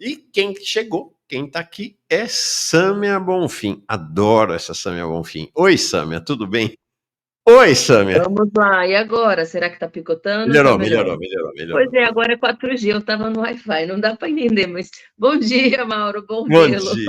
E quem chegou, quem tá aqui é Sâmia Bonfim. Adoro essa Sâmia Bonfim. Oi, Sâmia, tudo bem? Oi, Sâmia. Vamos lá, e agora? Será que tá picotando ou tá Melhorou, melhor? melhorou, melhorou, Pois melhorou. é, agora é 4G, eu estava no Wi-Fi, não dá para entender, mas bom dia, Mauro, bom Bom vê-lo. dia.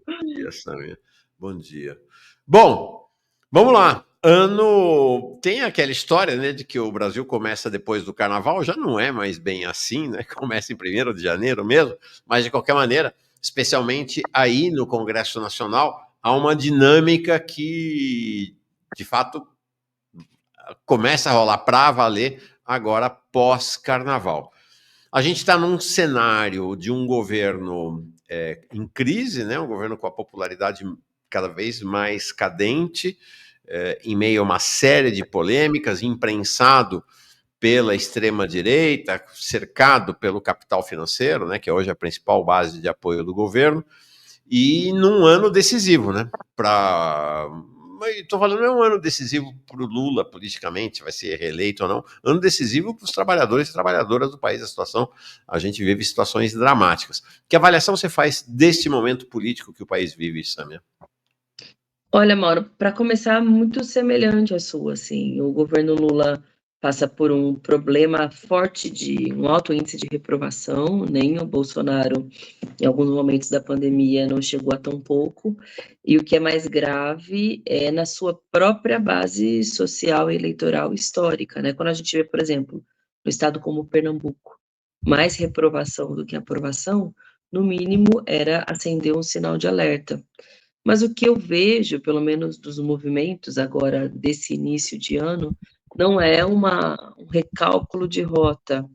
Bom dia, Sâmia. Bom dia. Bom, vamos lá. Ano. Tem aquela história, né, de que o Brasil começa depois do carnaval, já não é mais bem assim, né? Começa em 1º de janeiro mesmo, mas de qualquer maneira, especialmente aí no Congresso Nacional, há uma dinâmica que, de fato, começa a rolar para valer agora pós-carnaval. A gente está num cenário de um governo em crise, né? Um governo com a popularidade cada vez mais cadente, em meio a uma série de polêmicas, imprensado pela extrema-direita, cercado pelo capital financeiro, né? Que hoje é a principal base de apoio do governo, e num ano decisivo, né? Para estou falando, não é um ano decisivo para o Lula politicamente, vai ser reeleito ou não, ano decisivo para os trabalhadores e trabalhadoras do país. A situação, a gente vive situações dramáticas. Que avaliação você faz deste momento político que o país vive, Samia? Olha, Mauro, para começar, muito semelhante à sua, assim, o governo Lula passa por um problema forte de um alto índice de reprovação, nem o Bolsonaro, em alguns momentos da pandemia, não chegou a tão pouco, e o que é mais grave é na sua própria base social e eleitoral histórica, né? Quando a gente vê, por exemplo, no estado como Pernambuco, mais reprovação do que aprovação, no mínimo era acender um sinal de alerta. Mas o que eu vejo, pelo menos dos movimentos agora desse início de ano, não é um recálculo de rota.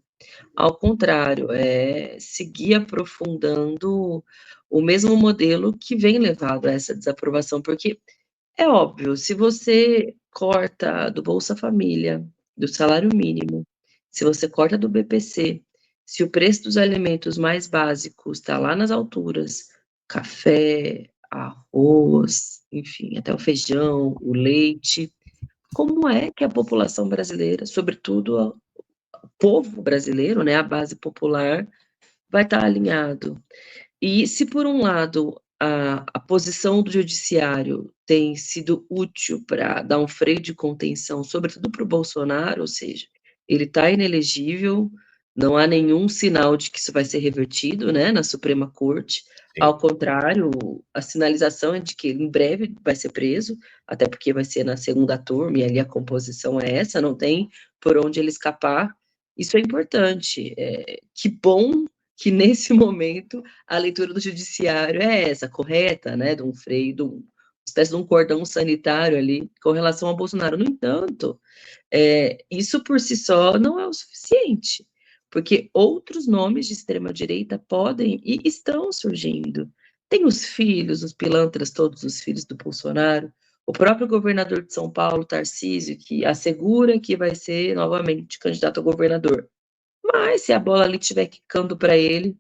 Ao contrário, é seguir aprofundando o mesmo modelo que vem levado a essa desaprovação, porque é óbvio, se você corta do Bolsa Família, do salário mínimo, se você corta do BPC, se o preço dos alimentos mais básicos está lá nas alturas, café, arroz, enfim, até o feijão, o leite, como é que a população brasileira, sobretudo o povo brasileiro, né, a base popular, vai estar alinhado? E se, por um lado, a posição do judiciário tem sido útil para dar um freio de contenção, sobretudo para o Bolsonaro, ou seja, ele está inelegível, não há nenhum sinal de que isso vai ser revertido, né, na Suprema Corte. Sim. Ao contrário, a sinalização é de que ele em breve vai ser preso, até porque vai ser na segunda turma, e ali a composição é essa, não tem por onde ele escapar. Isso é importante. Que bom que nesse momento a leitura do judiciário é essa, correta, né, de um freio, de uma espécie de um cordão sanitário ali com relação ao Bolsonaro. No entanto, isso por si só não é o suficiente, porque outros nomes de extrema-direita podem e estão surgindo. Tem os filhos, os pilantras, todos os filhos do Bolsonaro, o próprio governador de São Paulo, Tarcísio, que assegura que vai ser novamente candidato a governador. Mas se a bola ali estiver quicando para ele,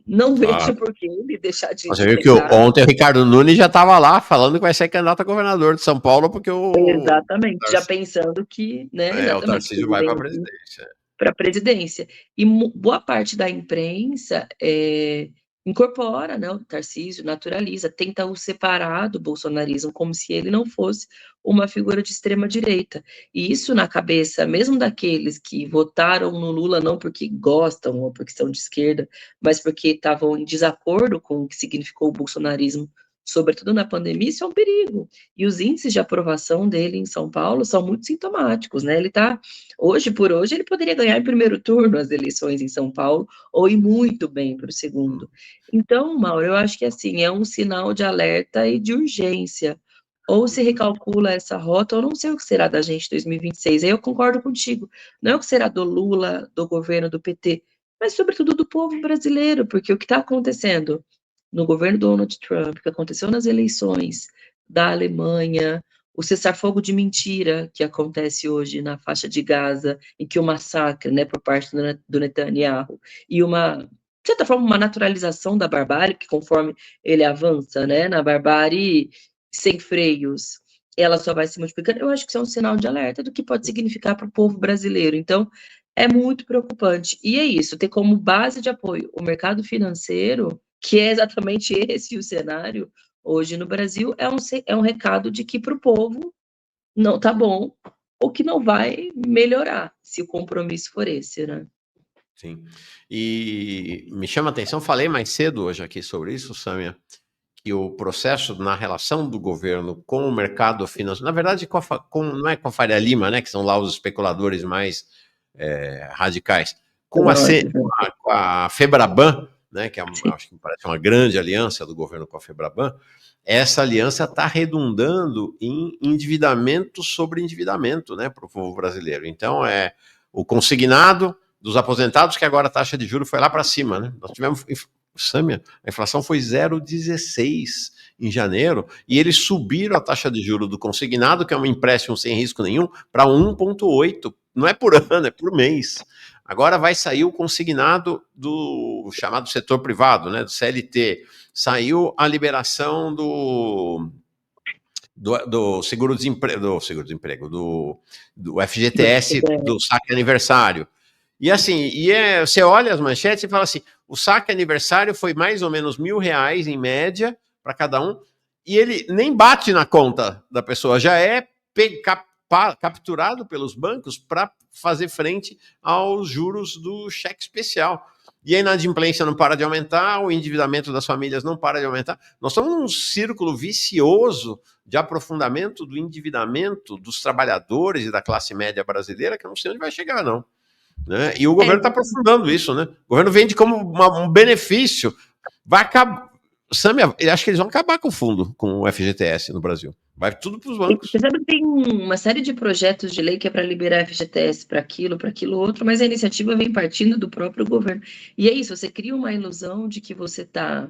não Ah, vejo por que ele deixar de você viu que tentar. ontem o Ricardo Nunes já estava lá falando que vai ser candidato a governador de São Paulo, porque Exatamente, já pensando que, né, o exatamente, que Tarcísio ele vai para a vem presidência. para a presidência. E boa parte da imprensa incorpora, né, o Tarcísio, naturaliza, tenta o separar do bolsonarismo, como se ele não fosse uma figura de extrema-direita. E isso na cabeça, mesmo daqueles que votaram no Lula não porque gostam ou porque são de esquerda, mas porque estavam em desacordo com o que significou o bolsonarismo, sobretudo na pandemia, isso é um perigo. E os índices de aprovação dele em São Paulo são muito sintomáticos, né? Ele está hoje por hoje, ele poderia ganhar em primeiro turno as eleições em São Paulo, ou ir muito bem para o segundo. Então, Mauro, eu acho que assim, é um sinal de alerta e de urgência. Ou se recalcula essa rota, ou não sei o que será da gente em 2026. Aí eu concordo contigo. Não é o que será do Lula, do governo do PT, mas sobretudo do povo brasileiro, porque o que está acontecendo no governo Donald Trump, o que aconteceu nas eleições da Alemanha, o cessar-fogo de mentira que acontece hoje na faixa de Gaza, em que o massacre, né, por parte do Netanyahu, e de certa forma, uma naturalização da barbárie, que conforme ele avança, né, na barbárie sem freios, ela só vai se multiplicando. Eu acho que isso é um sinal de alerta do que pode significar para o povo brasileiro. Então, É muito preocupante. E é isso, ter como base de apoio o mercado financeiro, que é exatamente esse o cenário hoje no Brasil, é um recado de que para o povo não tá bom, ou que não vai melhorar, se o compromisso for esse, né. Sim. E me chama a atenção, falei mais cedo hoje aqui sobre isso, Sâmia, que o processo na relação do governo com o mercado financeiro, na verdade, não é com a Faria Lima, né, que são lá os especuladores mais radicais, com a Febraban, né, que Sim. acho que parece uma grande aliança do governo com a Febraban. Essa aliança está redundando em endividamento sobre endividamento, né, para o povo brasileiro. Então, o consignado dos aposentados, que agora a taxa de juros foi lá para cima, né? Nós tivemos, Sâmia, a inflação foi 0,16 em janeiro, e eles subiram a taxa de juros do consignado, que é um empréstimo sem risco nenhum, para 1,8. Não é por ano, é por mês. Agora vai sair o consignado do chamado setor privado, né, do CLT. Saiu a liberação do seguro-desemprego, do FGTS, do saque aniversário. E assim, você olha as manchetes e fala assim, o saque aniversário foi mais ou menos R$1.000 em média para cada um, e ele nem bate na conta da pessoa, já é capturado pelos bancos para fazer frente aos juros do cheque especial. E a inadimplência não para de aumentar, o endividamento das famílias não para de aumentar. Nós estamos num círculo vicioso de aprofundamento do endividamento dos trabalhadores e da classe média brasileira, que eu não sei onde vai chegar, não. Né? E o governo está aprofundando isso, né? O governo vende como um benefício. Vai acabar. Sâmia, eu acho que eles vão acabar com o fundo, com o FGTS no Brasil. Vai tudo para os bancos. Você sabe que tem uma série de projetos de lei que é para liberar FGTS para aquilo outro, mas a iniciativa vem partindo do próprio governo. E é isso, você cria uma ilusão de que você está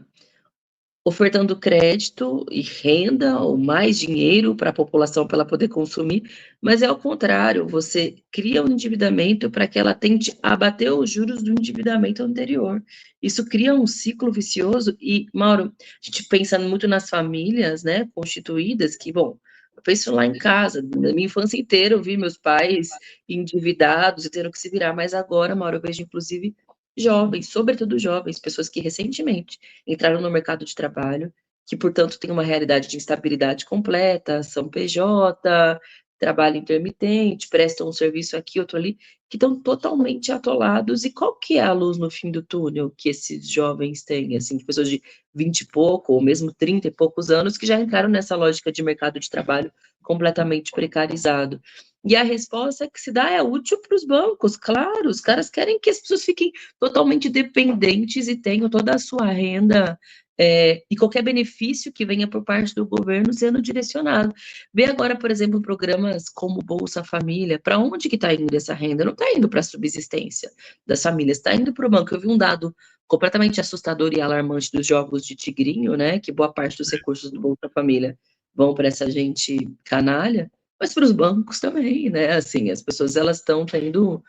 ofertando crédito e renda ou mais dinheiro para a população para ela poder consumir, mas é ao contrário, você cria um endividamento para que ela tente abater os juros do endividamento anterior. Isso cria um ciclo vicioso e, Mauro, a gente pensa muito nas famílias, né, constituídas, que, bom, eu penso lá em casa, na minha infância inteira eu vi meus pais endividados e tendo que se virar, mas agora, Mauro, eu vejo inclusive jovens, sobretudo jovens, pessoas que recentemente entraram no mercado de trabalho, que, portanto, têm uma realidade de instabilidade completa, são PJ, trabalho intermitente, prestam um serviço aqui, outro ali, que estão totalmente atolados. E qual que é a luz no fim do túnel que esses jovens têm, assim, pessoas de 20 e pouco, ou mesmo 30 e poucos anos, que já entraram nessa lógica de mercado de trabalho completamente precarizado? E a resposta que se dá é útil para os bancos, claro, os caras querem que as pessoas fiquem totalmente dependentes e tenham toda a sua renda e qualquer benefício que venha por parte do governo sendo direcionado. Vê agora, por exemplo, programas como Bolsa Família, para onde que está indo essa renda? Não está indo para a subsistência das famílias, está indo para o banco. Eu vi um dado completamente assustador e alarmante dos jogos de tigrinho, né, que boa parte dos recursos do Bolsa Família vão para essa gente canalha, mas para os bancos também, né, assim, as pessoas elas estão tendo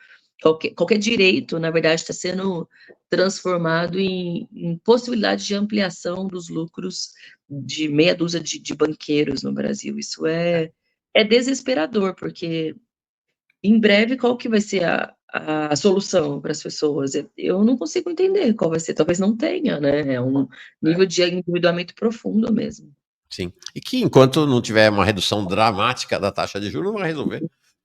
qualquer direito, na verdade, está sendo transformado em possibilidade de ampliação dos lucros de meia dúzia de banqueiros no Brasil. Isso é desesperador, porque em breve qual que vai ser a solução para as pessoas? Eu não consigo entender qual vai ser, talvez não tenha, né? É um nível de endividamento profundo mesmo. Sim. E que enquanto não tiver uma redução dramática da taxa de juros, não vai resolver.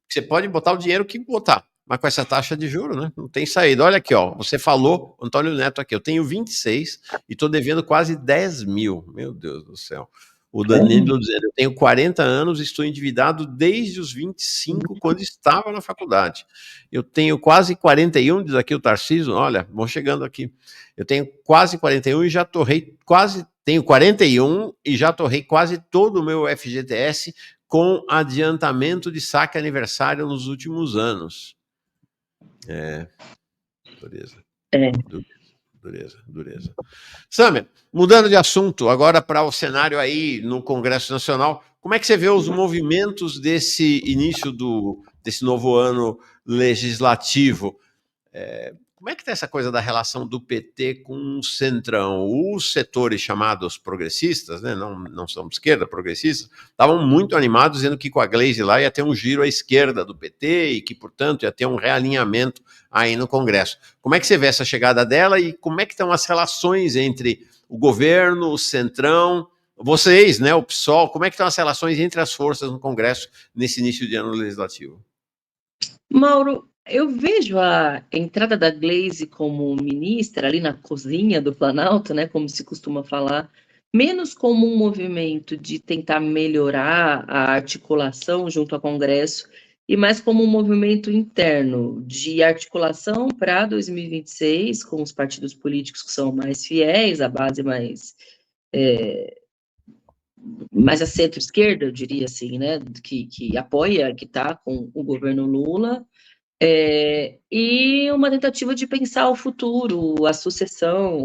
Você pode botar o dinheiro que botar, mas com essa taxa de juros, né? Não tem saída. Olha aqui, ó. Você falou, Antônio Neto aqui, eu tenho 26 e estou devendo quase 10 mil. Meu Deus do céu. O Danilo dizendo, eu tenho 40 anos e estou endividado desde os 25, quando estava na faculdade. Eu tenho quase 41, diz aqui o Tarcísio, olha, vão chegando aqui. Eu tenho quase 41 e já torrei quase, tenho 41 e já torrei quase todo o meu FGTS com adiantamento de saque aniversário nos últimos anos. Dureza. É. Dureza. Sâmia, mudando de assunto, agora para o cenário aí no Congresso Nacional, como é que você vê os movimentos desse início desse novo ano legislativo? como é que está essa coisa da relação do PT com o Centrão? Os setores chamados progressistas, né, não são de esquerda, progressistas, estavam muito animados, dizendo que com a Gleisi lá ia ter um giro à esquerda do PT e que, portanto, ia ter um realinhamento aí no Congresso. Como é que você vê essa chegada dela e como é que estão as relações entre o governo, o Centrão, vocês, né, o PSOL, como é que estão as relações entre as forças no Congresso nesse início de ano legislativo? Mauro, eu vejo a entrada da Gleisi como ministra ali na cozinha do Planalto, né, como se costuma falar, menos como um movimento de tentar melhorar a articulação junto ao Congresso e mais como um movimento interno de articulação para 2026 com os partidos políticos que são mais fiéis, a base mais a centro-esquerda, eu diria assim, né, que apoia, que está com o governo Lula, e uma tentativa de pensar o futuro, a sucessão,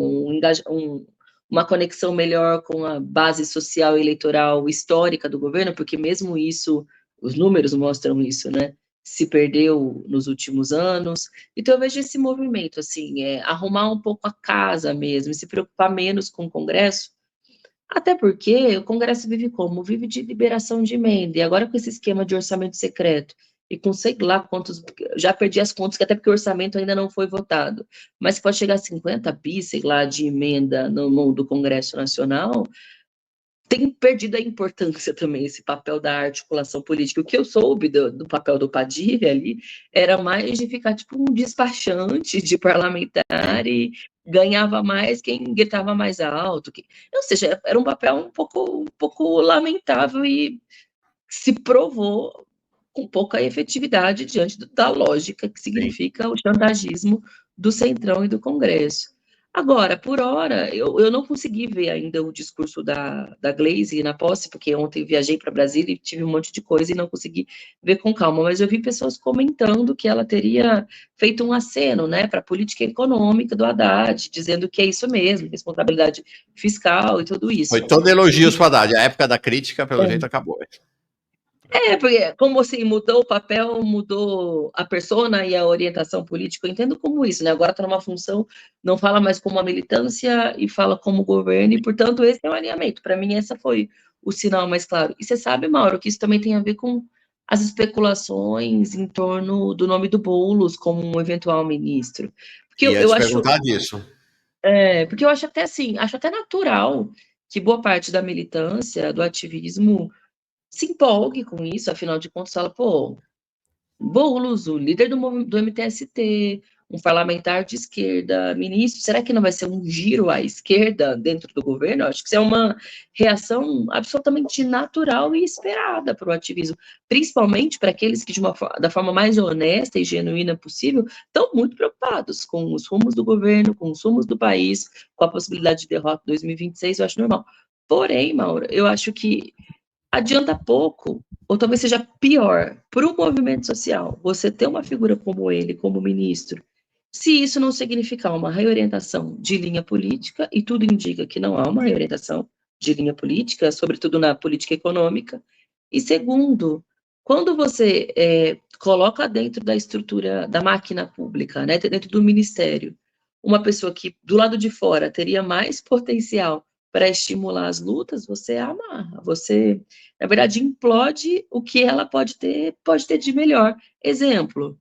uma conexão melhor com a base social e eleitoral histórica do governo, porque mesmo isso, os números mostram isso, né? Se perdeu nos últimos anos. Então, eu vejo esse movimento, assim, arrumar um pouco a casa mesmo, se preocupar menos com o Congresso, até porque o Congresso vive como? Vive de liberação de emenda. E agora com esse esquema de orçamento secreto, e com sei lá quantos, já perdi as contas, até porque o orçamento ainda não foi votado, mas pode chegar a 50 bi, sei lá, de emenda do Congresso Nacional, tem perdido a importância também esse papel da articulação política. O que eu soube do papel do Padilha ali era mais de ficar tipo um despachante de parlamentar e ganhava mais quem gritava mais alto. Ou seja, era um papel um pouco lamentável e se provou com pouca efetividade diante da lógica que Sim. significa o chantagismo do Centrão e do Congresso. Agora, por hora, eu não consegui ver ainda o discurso da Gleisi na posse, porque ontem viajei para Brasília e tive um monte de coisa e não consegui ver com calma, mas eu vi pessoas comentando que ela teria feito um aceno, né, para a política econômica do Haddad, dizendo que é isso mesmo, responsabilidade fiscal e tudo isso. Foi todo elogios para Haddad. A época da crítica, pelo jeito, acabou. Porque como assim, mudou o papel, mudou a persona e a orientação política, eu entendo como isso, né? Agora está numa função, não fala mais como uma militância e fala como governo, e portanto esse é o alinhamento. Para mim, essa foi o sinal mais claro. E você sabe, Mauro, que isso também tem a ver com as especulações em torno do nome do Boulos como um eventual ministro. Porque Ia eu te acho, perguntar disso. porque eu acho até assim, acho até natural que boa parte da militância, do ativismo, se empolgue com isso, afinal de contas, fala, pô, Boulos, o líder do MTST, um parlamentar de esquerda, ministro, será que não vai ser um giro à esquerda dentro do governo? Eu acho que isso é uma reação absolutamente natural e esperada para o ativismo, principalmente para aqueles que, da forma mais honesta e genuína possível, estão muito preocupados com os rumos do governo, com os rumos do país, com a possibilidade de derrota em 2026, eu acho normal. Porém, Mauro, eu acho que adianta pouco, ou talvez seja pior, para o movimento social, você ter uma figura como ele, como ministro, se isso não significar uma reorientação de linha política, e tudo indica que não há uma reorientação de linha política, sobretudo na política econômica, e segundo, quando você coloca dentro da estrutura da máquina pública, né, dentro do ministério, uma pessoa que do lado de fora teria mais potencial para estimular as lutas, você amarra, você na verdade, implode o que ela pode ter de melhor. Exemplo,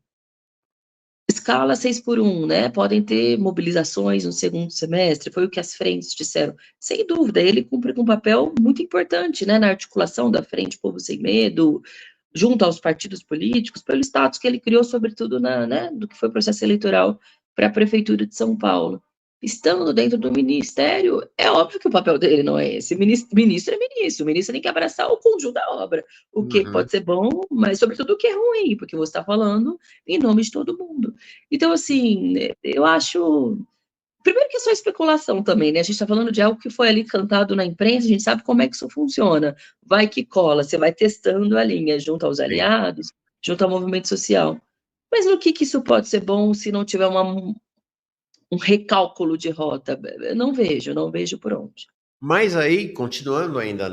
escala 6 por 1, né? Podem ter mobilizações no segundo semestre, foi o que as frentes disseram. Sem dúvida, ele cumpre com um papel muito importante, né, na articulação da Frente Povo Sem Medo, junto aos partidos políticos, pelo status que ele criou, sobretudo né, do que foi o processo eleitoral para a Prefeitura de São Paulo. Estando dentro do ministério, é óbvio que o papel dele não é esse. Ministro é ministro, o ministro tem que abraçar o conjunto da obra, o que Uhum. pode ser bom, mas sobretudo o que é ruim, porque você está falando em nome de todo mundo. Então, assim, eu acho. Primeiro que é só especulação também, né? A gente está falando de algo que foi ali cantado na imprensa, a gente sabe como é que isso funciona. Vai que cola, você vai testando a linha junto aos Sim. aliados, junto ao movimento social. Mas no que isso pode ser bom se não tiver um recálculo de rota? Eu não vejo por onde. Mas aí, continuando ainda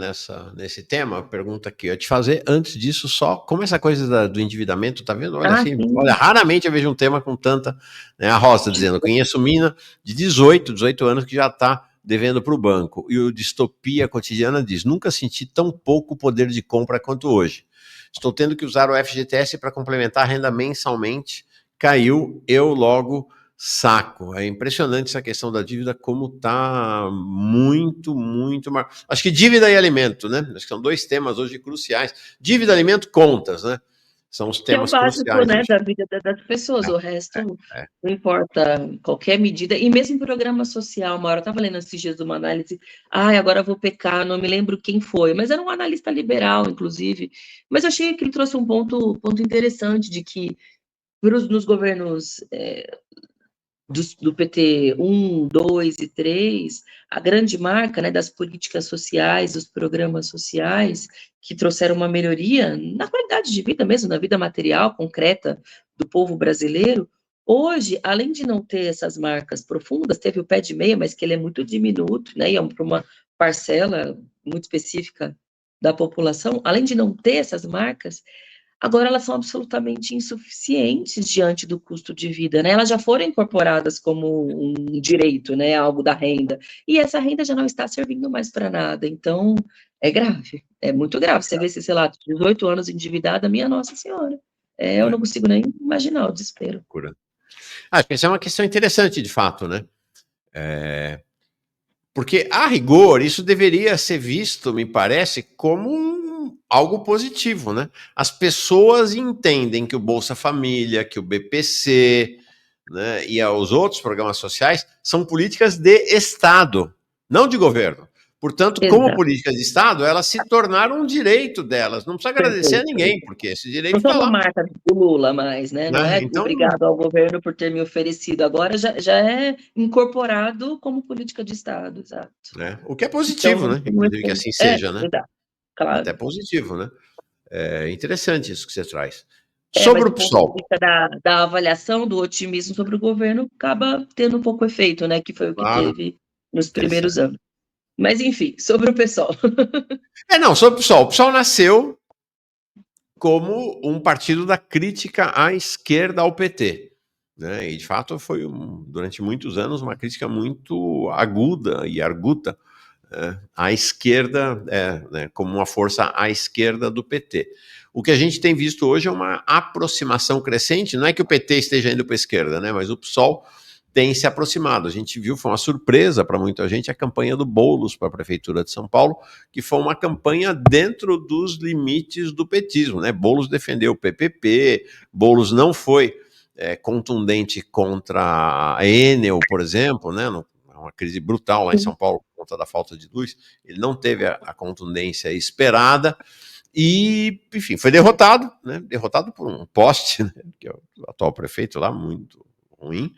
nesse tema, a pergunta que eu ia te fazer, antes disso, só como essa coisa do endividamento, tá vendo? Olha Ah, assim, olha, sim. raramente eu vejo um tema com tanta, né, a Rosa dizendo, eu conheço mina de 18 anos que já está devendo para o banco. E o Distopia Cotidiana diz, nunca senti tão pouco poder de compra quanto hoje. Estou tendo que usar o FGTS para complementar a renda mensalmente. Caiu, eu logo saco. É impressionante essa questão da dívida, como tá muito, muito. Acho que dívida e alimento, né? Acho que são dois temas hoje cruciais. Dívida, alimento, contas, né? São os Que é o temas básico, cruciais né, hoje. da vida das pessoas, o resto não importa qualquer medida, e mesmo programa social, uma hora eu estava lendo esses dias uma análise, agora eu vou pecar, não me lembro quem foi, mas era um analista liberal, inclusive, mas eu achei que ele trouxe um ponto interessante de que nos governos do PT 1, 2 e 3, a grande marca, né, das políticas sociais, dos programas sociais, que trouxeram uma melhoria na qualidade de vida mesmo, na vida material, concreta do povo brasileiro, hoje, além de não ter essas marcas profundas, teve o pé de meia, mas que ele é muito diminuto, né, e é para uma parcela muito específica da população, além de não ter essas marcas, agora elas são absolutamente insuficientes diante do custo de vida, né? Elas já foram incorporadas como um direito, né? Algo da renda. E essa renda já não está servindo mais para nada. Então, é grave. É muito grave. Você vê se, sei lá, 18 anos endividada, minha Nossa Senhora. Eu É, não consigo nem imaginar o desespero. cura. Acho que essa é uma questão interessante, de fato, né? Porque, a rigor, isso deveria ser visto, me parece, como algo positivo, né? As pessoas entendem que o Bolsa Família, que o BPC, né, e os outros programas sociais são políticas de Estado, não de governo. Portanto, como Exato. políticas de Estado, elas se tornaram um direito delas. Não precisa agradecer a Perfeito. ninguém, porque esse direito Não são está uma lá. marca do Lula mais, né? Não Né? é Então, obrigado ao governo por ter me oferecido. Agora já é incorporado como política de Estado, exato. né, o que é Então positivo, não né? tem um Inclusive que efeito. assim seja, né? Exato, Até claro. positivo, né? É interessante isso que você traz. Mas Sobre o do ponto de PSOL. vista da avaliação, do otimismo sobre o governo, acaba tendo um pouco efeito, né? Que foi o que Claro, teve nos primeiros interessante. anos. Mas, enfim, sobre o pessoal. Não, sobre o PSOL. O PSOL nasceu como um partido da crítica à esquerda ao PT. Né? E, de fato, foi, durante muitos anos, uma crítica muito aguda e arguta à esquerda, né, como uma força à esquerda do PT. O que a gente tem visto hoje é uma aproximação crescente, não é que o PT esteja indo para a esquerda, né, mas o PSOL tem se aproximado. A gente viu, foi uma surpresa para muita gente, a campanha do Boulos para a Prefeitura de São Paulo, que foi uma campanha dentro dos limites do petismo. Né? Boulos defendeu o PPP, Boulos não foi contundente contra a Enel, por exemplo, né? Uma crise brutal lá em São Paulo por conta da falta de luz. Ele não teve a contundência esperada e, enfim, foi derrotado, né? Derrotado por um poste, né? Que é o atual prefeito lá, muito ruim.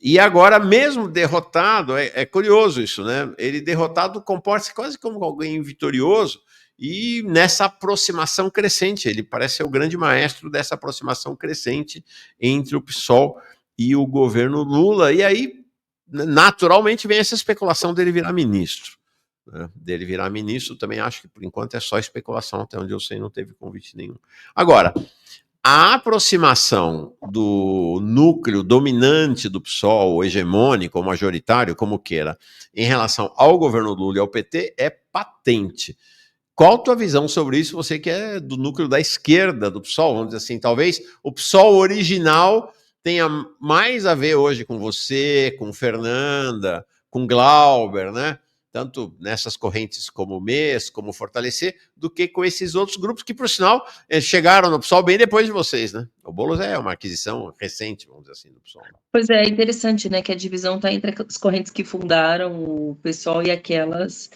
E agora, mesmo derrotado, é curioso isso, né? Ele derrotado comporta-se quase como alguém vitorioso e nessa aproximação crescente. Ele parece ser o grande maestro dessa aproximação crescente entre o PSOL e o governo Lula. E aí, naturalmente, vem essa especulação dele virar ministro. Né? Dele virar ministro, também acho que por enquanto é só especulação, até onde eu sei, não teve convite nenhum. Agora, a aproximação do núcleo dominante do PSOL, ou hegemônico, ou majoritário, como queira, em relação ao governo Lula e ao PT é patente. Qual a tua visão sobre isso? Você que é do núcleo da esquerda do PSOL, vamos dizer assim, talvez o PSOL original tenha mais a ver hoje com você, com Fernanda, com Glauber, né? Tanto nessas correntes como o MES, como Fortalecer, do que com esses outros grupos que, por sinal, chegaram no PSOL bem depois de vocês, né? O Boulos é uma aquisição recente, vamos dizer assim, do PSOL. Pois é interessante, né? Que a divisão está entre as correntes que fundaram o pessoal e aquelas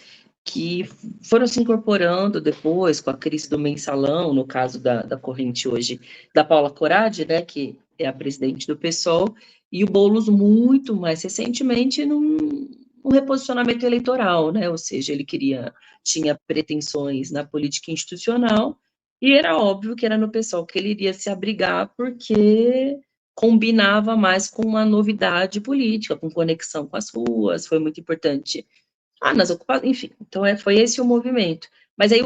que foram se incorporando depois com a crise do mensalão, no caso da corrente hoje da Paula Corade, né, que é a presidente do PSOL, e o Boulos muito mais recentemente num reposicionamento eleitoral, né, ou seja, ele tinha pretensões na política institucional, e era óbvio que era no PSOL que ele iria se abrigar, porque combinava mais com uma novidade política, com conexão com as ruas, foi muito importante nas ocupações, enfim. Então, foi esse o movimento. Mas aí,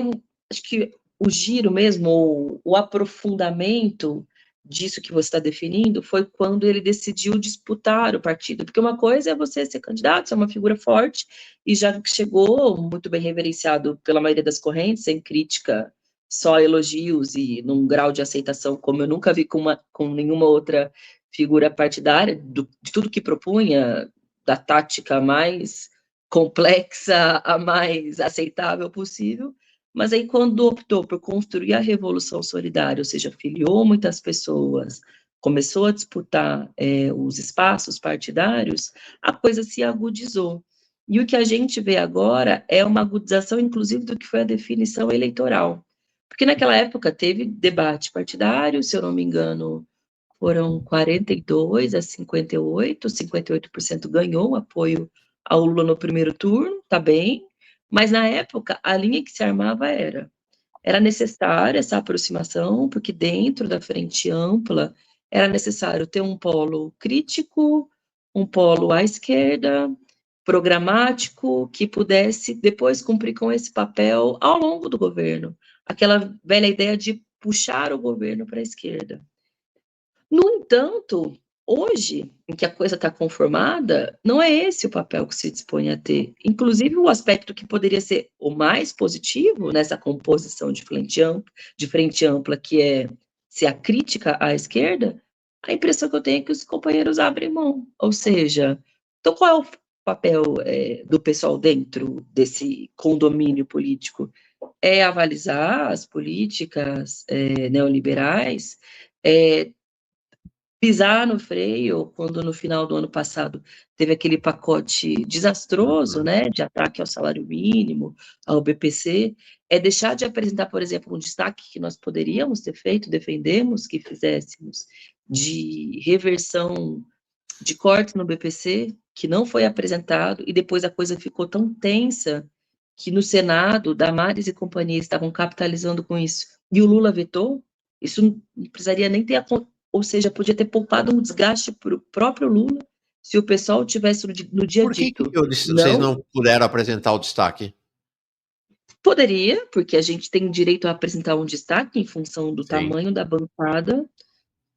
acho que o giro mesmo, ou o aprofundamento disso que você está definindo, foi quando ele decidiu disputar o partido. Porque uma coisa é você ser candidato, ser uma figura forte, e já chegou muito bem reverenciado pela maioria das correntes, sem crítica, só elogios e num grau de aceitação como eu nunca vi com nenhuma outra figura partidária, de tudo que propunha, da tática mais complexa, a mais aceitável possível. Mas aí, quando optou por construir a Revolução Solidária, ou seja, filiou muitas pessoas, começou a disputar os espaços partidários, a coisa se agudizou. E o que a gente vê agora é uma agudização, inclusive, do que foi a definição eleitoral. Porque naquela época teve debate partidário, se eu não me engano, foram 42 a 58%, 58% ganhou o apoio ao Lula no primeiro turno, tá bem, mas na época a linha que se armava era necessária essa aproximação, porque dentro da frente ampla era necessário ter um polo crítico, um polo à esquerda, programático, que pudesse depois cumprir com esse papel ao longo do governo. Aquela velha ideia de puxar o governo para a esquerda. No entanto, hoje, em que a coisa está conformada, não é esse o papel que se dispõe a ter. Inclusive, o aspecto que poderia ser o mais positivo nessa composição de frente ampla, que é ser a crítica à esquerda, a impressão que eu tenho é que os companheiros abrem mão. Ou seja, então qual é o papel do pessoal dentro desse condomínio político? É avalizar as políticas neoliberais, pisar no freio, quando no final do ano passado teve aquele pacote desastroso, né, de ataque ao salário mínimo, ao BPC, é deixar de apresentar, por exemplo, um destaque que nós poderíamos ter feito, defendemos que fizéssemos, de reversão de corte no BPC, que não foi apresentado, e depois a coisa ficou tão tensa que no Senado, Damares e companhia estavam capitalizando com isso, e o Lula vetou. Isso não precisaria nem ter acontecido, ou seja, podia ter poupado um desgaste para o próprio Lula se o pessoal tivesse no dia Por que dito vocês não. não puderam apresentar o destaque? Poderia, porque a gente tem direito a apresentar um destaque em função do Sim. tamanho da bancada,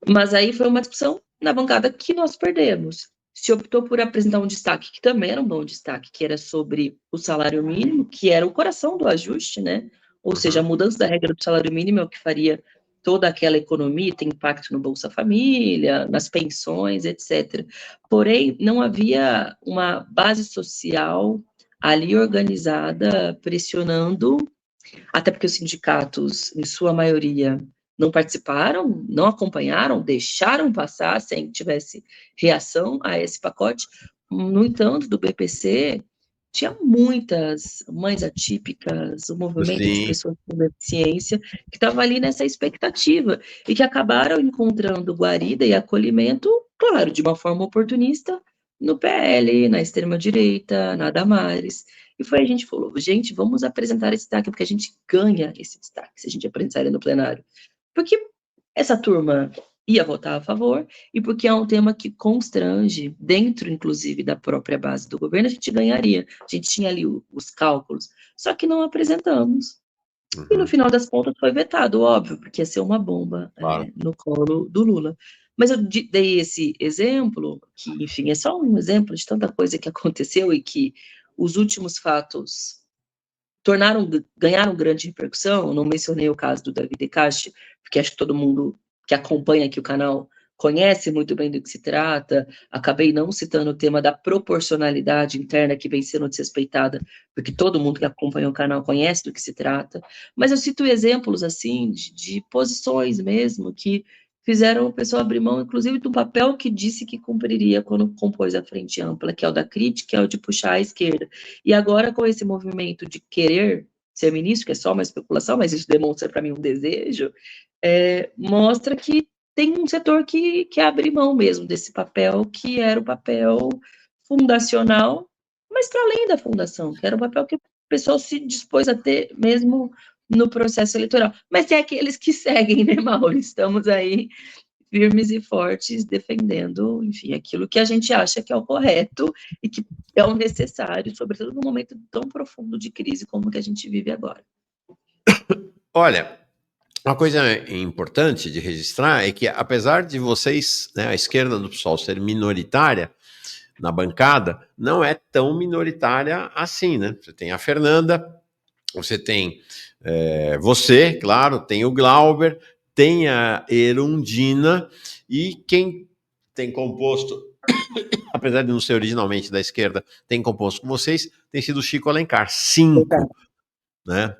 mas aí foi uma discussão na bancada que nós perdemos. Se optou por apresentar um destaque, que também era um bom destaque, que era sobre o salário mínimo, que era o coração do ajuste, né? Ou seja, a mudança da regra do salário mínimo é o que faria toda aquela economia ter impacto no Bolsa Família, nas pensões, etc. Porém, não havia uma base social ali organizada, pressionando, até porque os sindicatos, em sua maioria, não participaram, não acompanharam, deixaram passar sem que tivesse reação a esse pacote. No entanto, do BPC, tinha muitas mães atípicas, o movimento de Sim. pessoas com deficiência, que estava ali nessa expectativa, e que acabaram encontrando guarida e acolhimento, claro, de uma forma oportunista, no PL, na extrema-direita, na Damares. E foi a gente falou, gente, vamos apresentar esse destaque, porque a gente ganha esse destaque se a gente apresentar ele no plenário. Porque essa turma ia votar a favor, e porque é um tema que constrange, dentro, inclusive, da própria base do governo, a gente ganharia. A gente tinha ali os cálculos, só que não apresentamos. E no final das contas foi vetado, óbvio, porque ia ser uma bomba Claro. no colo do Lula. Mas eu dei esse exemplo, que, enfim, é só um exemplo de tanta coisa que aconteceu e que os últimos fatos ganharam grande repercussão. Eu não mencionei o caso do Davi De Castro, porque acho que todo mundo que acompanha aqui o canal conhece muito bem do que se trata. Acabei não citando o tema da proporcionalidade interna que vem sendo desrespeitada, porque todo mundo que acompanha o canal conhece do que se trata. Mas eu cito exemplos, assim, de posições mesmo, que fizeram o pessoal abrir mão, inclusive, do papel que disse que cumpriria quando compôs a frente ampla, que é o da crítica, que é o de puxar à esquerda. E agora, com esse movimento de querer ser ministro, que é só uma especulação, mas isso demonstra para mim um desejo, mostra que tem um setor que abre mão mesmo desse papel, que era o papel fundacional, mas para além da fundação, que era o papel que o pessoal se dispôs a ter mesmo no processo eleitoral. Mas tem aqueles que seguem, né, Mauro? Estamos aí firmes e fortes, defendendo, enfim, aquilo que a gente acha que é o correto e que é o necessário, sobretudo num momento tão profundo de crise como o que a gente vive agora. Olha, uma coisa importante de registrar é que, apesar de vocês, né, a esquerda do PSOL ser minoritária na bancada, não é tão minoritária assim, né? Você tem a Fernanda, você tem você, claro, tem o Glauber, tem a Erundina, e quem tem composto, apesar de não ser originalmente da esquerda, tem composto com vocês, tem sido o Chico Alencar, 5, né?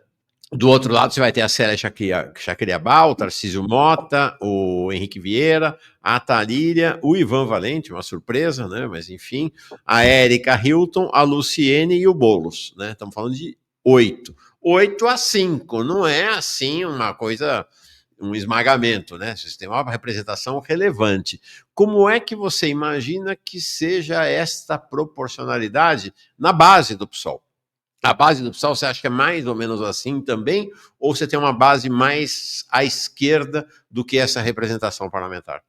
Do outro lado, você vai ter a Célia Chacriabal, o Tarcísio Mota, o Henrique Vieira, a Thalíria, o Ivan Valente, uma surpresa, né? Mas enfim, a Érica Hilton, a Luciene e o Boulos, né? Estamos falando de 8. 8-5, não é assim uma coisa, um esmagamento, né? Vocês têm uma representação relevante. Como é que você imagina que seja esta proporcionalidade na base do PSOL? A base do PSOL, você acha que é mais ou menos assim também? Ou você tem uma base mais à esquerda do que essa representação parlamentar?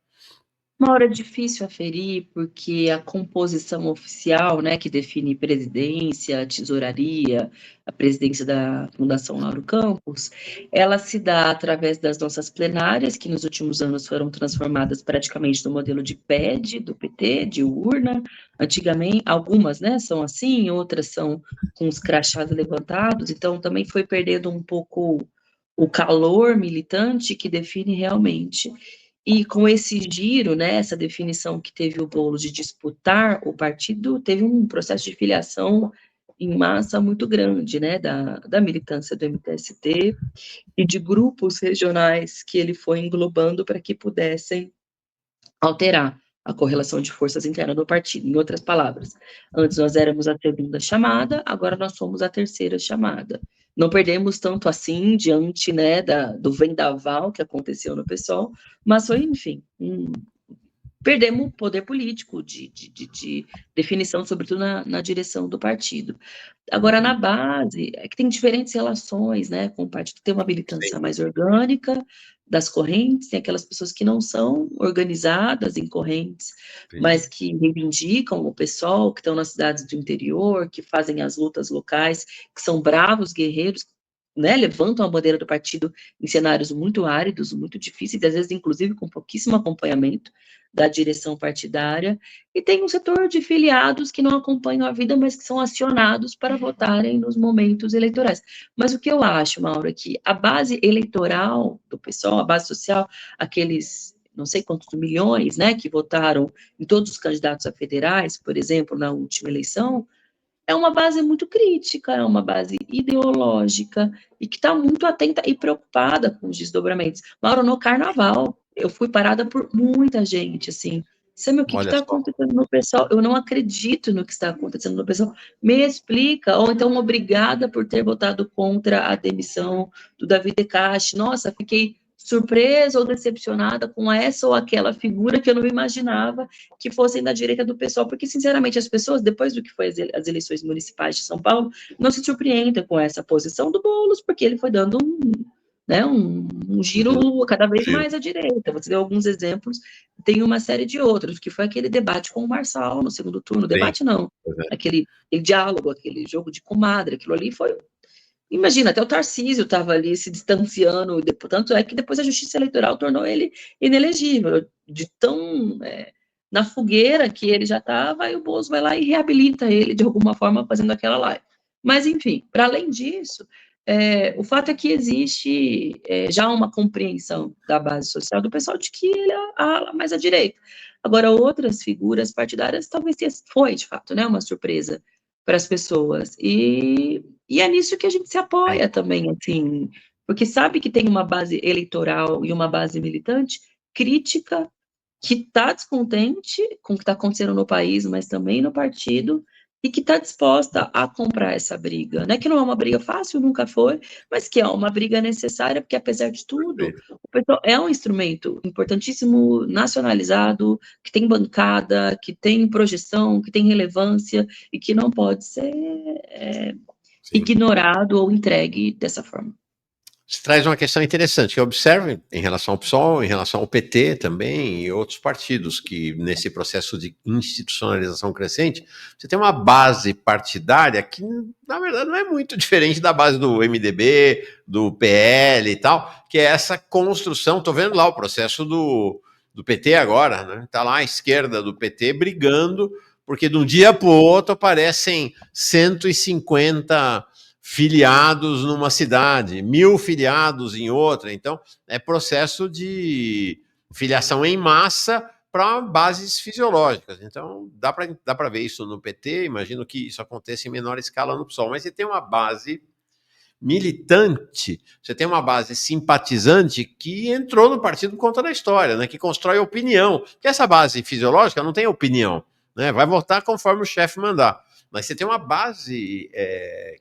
Uma hora difícil aferir, porque a composição oficial, né, que define presidência, tesouraria, a presidência da Fundação Lauro Campos, ela se dá através das nossas plenárias, que nos últimos anos foram transformadas praticamente no modelo de PED, do PT, de urna. Antigamente, algumas, né, são assim, outras são com os crachás levantados, então também foi perdendo um pouco o calor militante que define realmente. E com esse giro, né, essa definição que teve o Boulos de disputar o partido, teve um processo de filiação em massa muito grande, né, da militância do MTST e de grupos regionais que ele foi englobando para que pudessem alterar a correlação de forças interna do partido. Em outras palavras, antes nós éramos a segunda chamada, agora nós somos a terceira chamada. Não perdemos tanto assim diante, né, do vendaval que aconteceu no PSOL, mas foi, enfim, perdemos poder político de definição, sobretudo na direção do partido. Agora, na base, é que tem diferentes relações, né, com o partido. Tem uma militância Sim. mais orgânica das correntes, tem aquelas pessoas que não são organizadas em correntes, Entendi. mas que reivindicam o PSOL, que estão nas cidades do interior, que fazem as lutas locais, que são bravos guerreiros, né, levantam a bandeira do partido em cenários muito áridos, muito difíceis, às vezes, inclusive, com pouquíssimo acompanhamento da direção partidária, e tem um setor de filiados que não acompanham a vida, mas que são acionados para votarem nos momentos eleitorais. Mas o que eu acho, Mauro, é que a base eleitoral do PSOL, a base social, aqueles não sei quantos milhões, né, que votaram em todos os candidatos a federais, por exemplo, na última eleição, é uma base muito crítica, é uma base ideológica e que está muito atenta e preocupada com os desdobramentos. Mauro, no carnaval, eu fui parada por muita gente, assim, sabe o que Olha está só. acontecendo no pessoal? Eu não acredito no que está acontecendo no pessoal. Me explica, ou então obrigada por ter votado contra a demissão do Davi Decache. Nossa, fiquei surpresa ou decepcionada com essa ou aquela figura que eu não imaginava que fossem da direita do PSOL, porque, sinceramente, as pessoas, depois do que foi as eleições municipais de São Paulo, não se surpreendem com essa posição do Boulos, porque ele foi dando né, um giro cada vez Sim. mais à direita. Você deu alguns exemplos, tem uma série de outros, que foi aquele debate com o Marçal no segundo turno. Sim. Debate não, aquele diálogo, aquele jogo de comadre, aquilo ali foi. Imagina, até o Tarcísio estava ali se distanciando, tanto é que depois a Justiça Eleitoral tornou ele inelegível, de tão na fogueira que ele já estava, e o Bozo vai lá e reabilita ele de alguma forma fazendo aquela live. Mas, enfim, para além disso, o fato é que existe já uma compreensão da base social do pessoal de que ele é mais à direita. Agora, outras figuras partidárias talvez foi, de fato, né, uma surpresa para as pessoas. E é nisso que a gente se apoia também, assim, porque sabe que tem uma base eleitoral e uma base militante crítica, que está descontente com o que está acontecendo no país, mas também no partido, e que está disposta a comprar essa briga, né? Que não é uma briga fácil, nunca foi, mas que é uma briga necessária, porque apesar de tudo, o petróleo é um instrumento importantíssimo, nacionalizado, que tem bancada, que tem projeção, que tem relevância e que não pode ser ignorado ou entregue dessa forma. Você traz uma questão interessante, que eu observo em relação ao PSOL, em relação ao PT também, e outros partidos, que nesse processo de institucionalização crescente, você tem uma base partidária que, na verdade, não é muito diferente da base do MDB, do PL e tal, que é essa construção. Estou vendo lá o processo do PT agora, né? Está lá a esquerda do PT brigando, porque de um dia para o outro aparecem 150 filiados numa cidade, 1000 filiados em outra. Então, é processo de filiação em massa para bases fisiológicas. Então, dá para ver isso no PT, imagino que isso aconteça em menor escala no PSOL, mas você tem uma base militante, você tem uma base simpatizante que entrou no partido por conta da história, né, que constrói opinião. Porque essa base fisiológica não tem opinião, né, vai votar conforme o chefe mandar. Mas você tem uma base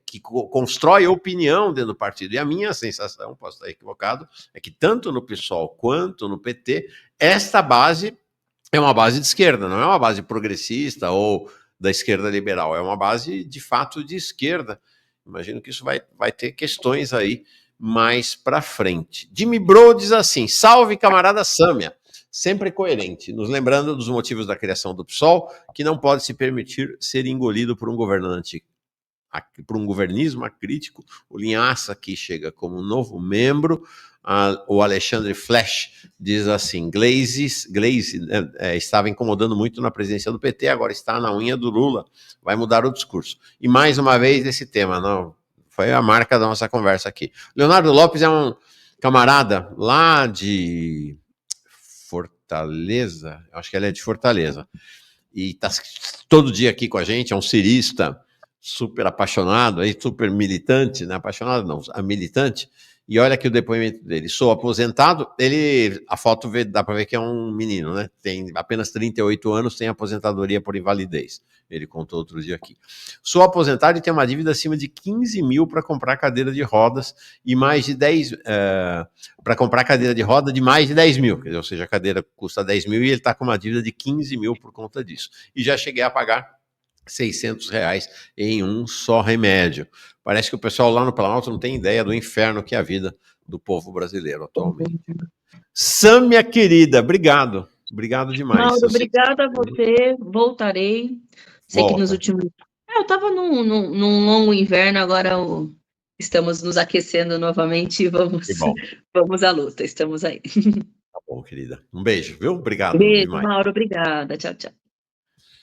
que constrói opinião dentro do partido. E a minha sensação, posso estar equivocado, é que tanto no PSOL quanto no PT, esta base é uma base de esquerda, não é uma base progressista ou da esquerda liberal, é uma base de fato de esquerda. Imagino que isso vai ter questões aí mais para frente. Jimmy Bro diz assim: salve camarada Sâmia, sempre coerente, nos lembrando dos motivos da criação do PSOL, que não pode se permitir ser engolido por um governante, por um governismo acrítico. O Linhaça aqui chega como novo membro. O Alexandre Flash diz assim: Glaze estava incomodando muito na presidência do PT, agora está na unha do Lula, vai mudar o discurso. E mais uma vez esse tema, não foi a marca da nossa conversa aqui. Leonardo Lopes é um camarada lá de Fortaleza, acho que ele é de Fortaleza, e está todo dia aqui com a gente, é um cirista super apaixonado, aí, super militante, né? Apaixonado não, militante. E olha aqui o depoimento dele: sou aposentado. A foto dá para ver que é um menino, né? Tem apenas 38 anos, tem aposentadoria por invalidez. Ele contou outro dia aqui. Sou aposentado e tenho uma dívida acima de 15 mil para comprar cadeira de rodas e mais de 10 para comprar cadeira de roda de mais de 10 mil. Quer dizer, ou seja, a cadeira custa 10 mil e ele está com uma dívida de 15 mil por conta disso. E já cheguei a pagar R$600 em um só remédio. Parece que o pessoal lá no Planalto não tem ideia do inferno que é a vida do povo brasileiro atualmente. Sâmia querida, obrigado. Obrigado demais. Mauro, obrigada a você. Voltarei. Sei que nos últimos. Eu estava num longo inverno, agora estamos nos aquecendo novamente e vamos à luta. Estamos aí. Tá bom, querida. Um beijo, viu? Obrigado Beijo, demais. Mauro. Obrigada. Tchau, tchau.